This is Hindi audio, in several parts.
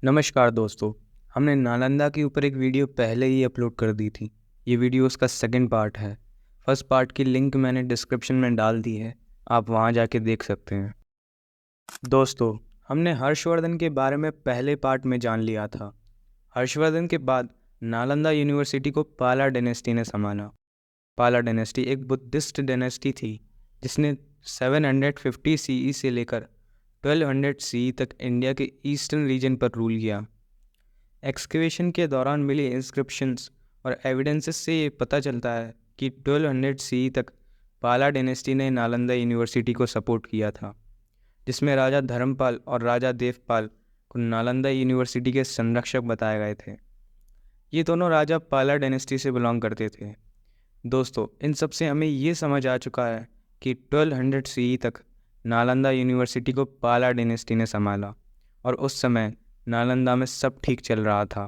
नमस्कार दोस्तों। हमने नालंदा के ऊपर एक वीडियो पहले ही अपलोड कर दी थी। ये वीडियो उसका सेकंड पार्ट है। फर्स्ट पार्ट की लिंक मैंने डिस्क्रिप्शन में डाल दी है, आप वहाँ जाके देख सकते हैं। दोस्तों, हमने हर्षवर्धन के बारे में पहले पार्ट में जान लिया था। हर्षवर्धन के बाद नालंदा यूनिवर्सिटी को पाला डायनेस्टी ने संभाला। पाला डायनेस्टी एक बुद्धिस्ट डायनेस्टी थी जिसने 750 सीई से लेकर 1200 सीई तक इंडिया के ईस्टर्न रीजन पर रूल किया। एक्सकेवेशन के दौरान मिली इंस्क्रिप्शंस और एविडेंसेस से ये पता चलता है कि 1200 सीई तक पाला डायनेस्टी ने नालंदा यूनिवर्सिटी को सपोर्ट किया था, जिसमें राजा धर्मपाल और राजा देवपाल को नालंदा यूनिवर्सिटी के संरक्षक बताए गए थे। ये दोनों राजा पाला डायनेस्टी से बिलोंग करते थे। दोस्तों, इन सब से हमें ये समझ आ चुका है कि 1200 सीई तक नालंदा यूनिवर्सिटी को पाला डायनेस्टी ने संभाला और उस समय नालंदा में सब ठीक चल रहा था।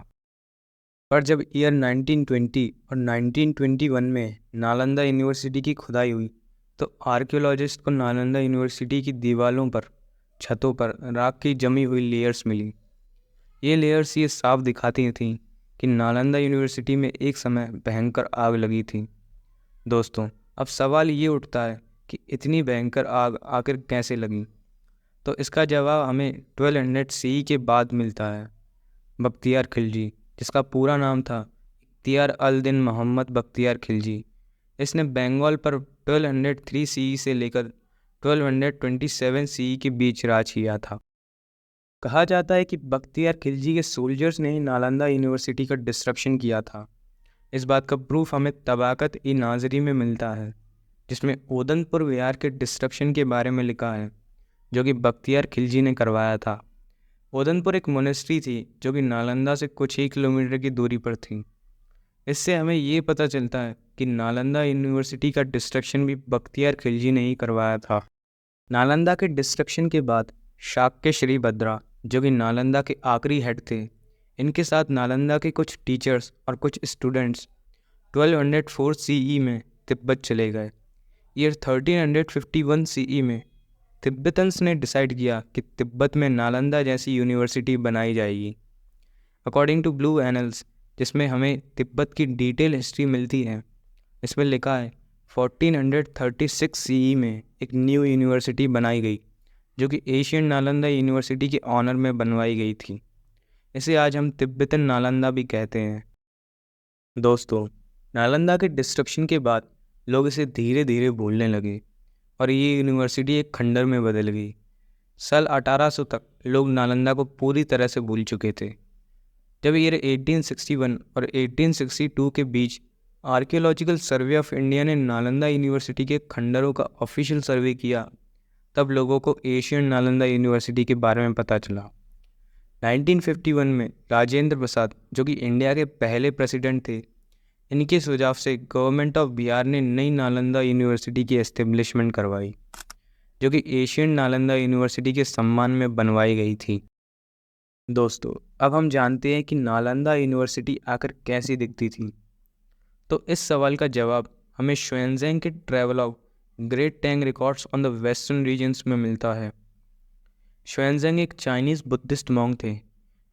पर जब ईयर 1920 और 1921 में नालंदा यूनिवर्सिटी की खुदाई हुई तो आर्कियोलॉजिस्ट को नालंदा यूनिवर्सिटी की दीवारों पर, छतों पर राख की जमी हुई लेयर्स मिली। ये लेयर्स ये साफ दिखाती थीं कि नालंदा यूनिवर्सिटी में एक समय भयंकर आग लगी थी। दोस्तों, अब सवाल ये उठता है कि इतनी भयंकर आग आखिर कैसे लगी? तो इसका जवाब हमें 1200 सीई के बाद मिलता है। बख्तियार खिलजी, जिसका पूरा नाम था इख्तियार अल दिन मोहम्मद बख्तियार खिलजी, इसने बंगाल पर 1203 सीई से लेकर 1227 सीई के बीच राज किया था। कहा जाता है कि बख्तियार खिलजी के सोल्जर्स ने ही नालंदा यूनिवर्सिटी का डिस्ट्रक्शन किया था। इस बात का प्रूफ हमें तबाकत ई नाजरी में मिलता है, जिसमें ओदनपुर विहार के डिस्ट्रक्शन के बारे में लिखा है, जो कि बख्तियार खिलजी ने करवाया था। ओदनपुर एक मोनेस्ट्री थी जो कि नालंदा से कुछ ही किलोमीटर की दूरी पर थी। इससे हमें ये पता चलता है कि नालंदा यूनिवर्सिटी का डिस्ट्रक्शन भी बख्तियार खिलजी ने ही करवाया था। नालंदा के डिस्ट्रक्शन के बाद शाक्य श्री भद्रा, जो कि नालंदा के आखिरी हेड थे, इनके साथ नालंदा के कुछ टीचर्स और कुछ स्टूडेंट्स 1204 सीई में तिब्बत चले गए। ईयर 1351 सीई में तिब्बतन्स ने डिसाइड किया कि तिब्बत में नालंदा जैसी यूनिवर्सिटी बनाई जाएगी। अकॉर्डिंग टू ब्लू एनल्स, जिसमें हमें तिब्बत की डिटेल हिस्ट्री मिलती है, इसमें लिखा है 1436 सीई में एक न्यू यूनिवर्सिटी बनाई गई, जो कि एशियन नालंदा यूनिवर्सिटी के ऑनर में बनवाई गई थी। इसे आज हम तिब्बतन नालंदा भी कहते हैं। दोस्तों, नालंदा के डिस्ट्रक्शन के बाद लोग इसे धीरे धीरे भूलने लगे और ये यूनिवर्सिटी एक खंडर में बदल गई। साल 1800 तक लोग नालंदा को पूरी तरह से भूल चुके थे। जब ईयर 1861 और 1862 के बीच आर्कियोलॉजिकल सर्वे ऑफ इंडिया ने नालंदा यूनिवर्सिटी के खंडरों का ऑफिशियल सर्वे किया, तब लोगों को एशियन नालंदा यूनिवर्सिटी के बारे में पता चला। 1951 में राजेंद्र प्रसाद, जो कि इंडिया के पहले प्रेसिडेंट थे, इनके सुझाव से गवर्नमेंट ऑफ बिहार ने नई नालंदा यूनिवर्सिटी की एस्टेब्लिशमेंट करवाई, जो कि एशियन नालंदा यूनिवर्सिटी के सम्मान में बनवाई गई थी। दोस्तों, अब हम जानते हैं कि नालंदा यूनिवर्सिटी आखिर कैसी दिखती थी। तो इस सवाल का जवाब हमें शुएनज़ेंग के travel of great Tang records on the western regions में मिलता है। शुएनज़ेंग एक चाइनीज़ बुद्धिस्ट मॉन्क थे।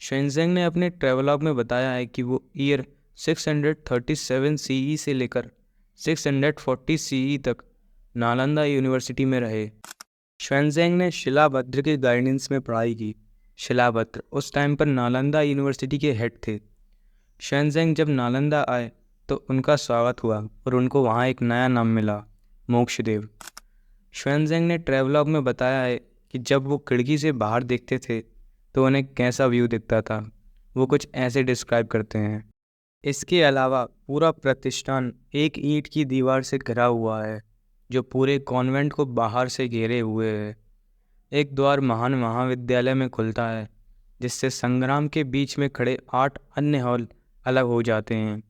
शुएनज़ेंग ने अपने ट्रैवलॉग में बताया है कि वो ईयर 637 सीई से लेकर 640 सीई तक नालंदा यूनिवर्सिटी में रहे। शुएनज़ेंग ने शिलाभद्र के गाइडेंस में पढ़ाई की। शिलाभद्र उस टाइम पर नालंदा यूनिवर्सिटी के हेड थे। शुएनज़ेंग जब नालंदा आए तो उनका स्वागत हुआ और उनको वहाँ एक नया नाम मिला, मोक्षदेव। शुएनज़ेंग ने ट्रैवलॉग में बताया है कि जब वो खिड़की से बाहर देखते थे तो उन्हें कैसा व्यू दिखता था। वो कुछ ऐसे डिस्क्राइब करते हैं। इसके अलावा पूरा प्रतिष्ठान एक ईंट की दीवार से घिरा हुआ है, जो पूरे कॉन्वेंट को बाहर से घेरे हुए है। एक द्वार महान महाविद्यालय में खुलता है, जिससे संग्राम के बीच में खड़े 8 अन्य हॉल अलग हो जाते हैं।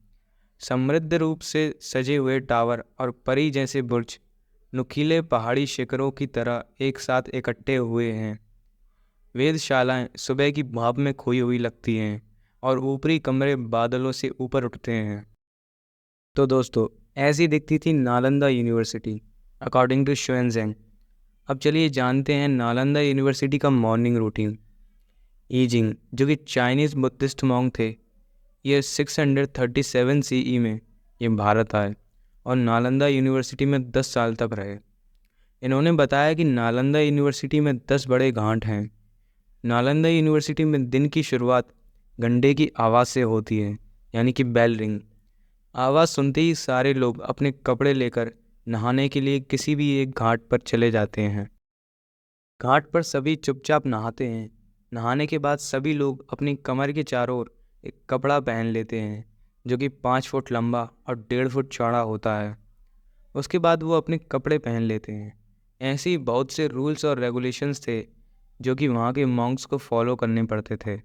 समृद्ध रूप से सजे हुए टावर और परी जैसे बुर्ज नुकीले पहाड़ी शिखरों की तरह एक साथ इकट्ठे हुए हैं। वेधशालाएं सुबह की भाप में खोई हुई लगती हैं और ऊपरी कमरे बादलों से ऊपर उठते हैं। तो दोस्तों, ऐसी दिखती थी नालंदा यूनिवर्सिटी अकॉर्डिंग टू शुएनज़ेंग। अब चलिए जानते हैं नालंदा यूनिवर्सिटी का मॉर्निंग रूटीन। ईजिंग जो कि चाइनीज़ बुद्धिस्ट मॉन्क थे, ये 637 CE में ये भारत आए और नालंदा यूनिवर्सिटी में 10 साल तक रहे। इन्होंने बताया कि नालंदा यूनिवर्सिटी में 10 बड़े घाट हैं। नालंदा यूनिवर्सिटी में दिन की शुरुआत घंटे की आवाज़ से होती है, यानी कि बेल रिंग। आवाज़ सुनते ही सारे लोग अपने कपड़े लेकर नहाने के लिए किसी भी एक घाट पर चले जाते हैं। घाट पर सभी चुपचाप नहाते हैं। नहाने के बाद सभी लोग अपनी कमर के चारों ओर एक कपड़ा पहन लेते हैं जो कि 5 फुट लंबा और 1.5 फुट चौड़ा होता है। उसके बाद वो अपने कपड़े पहन लेते हैं। ऐसे ही बहुत से रूल्स और रेगुलेशंस थे जो कि वहाँ के मॉन्क्स को फॉलो करने पड़ते थे।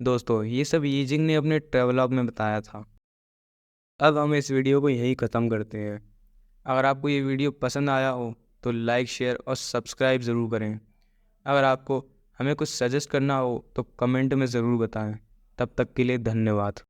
दोस्तों, ये सब यीजिंग ने अपने ट्रैवलॉग में बताया था। अब हम इस वीडियो को यहीं ख़त्म करते हैं। अगर आपको ये वीडियो पसंद आया हो तो लाइक, शेयर और सब्सक्राइब ज़रूर करें। अगर आपको हमें कुछ सजेस्ट करना हो तो कमेंट में ज़रूर बताएं। तब तक के लिए धन्यवाद।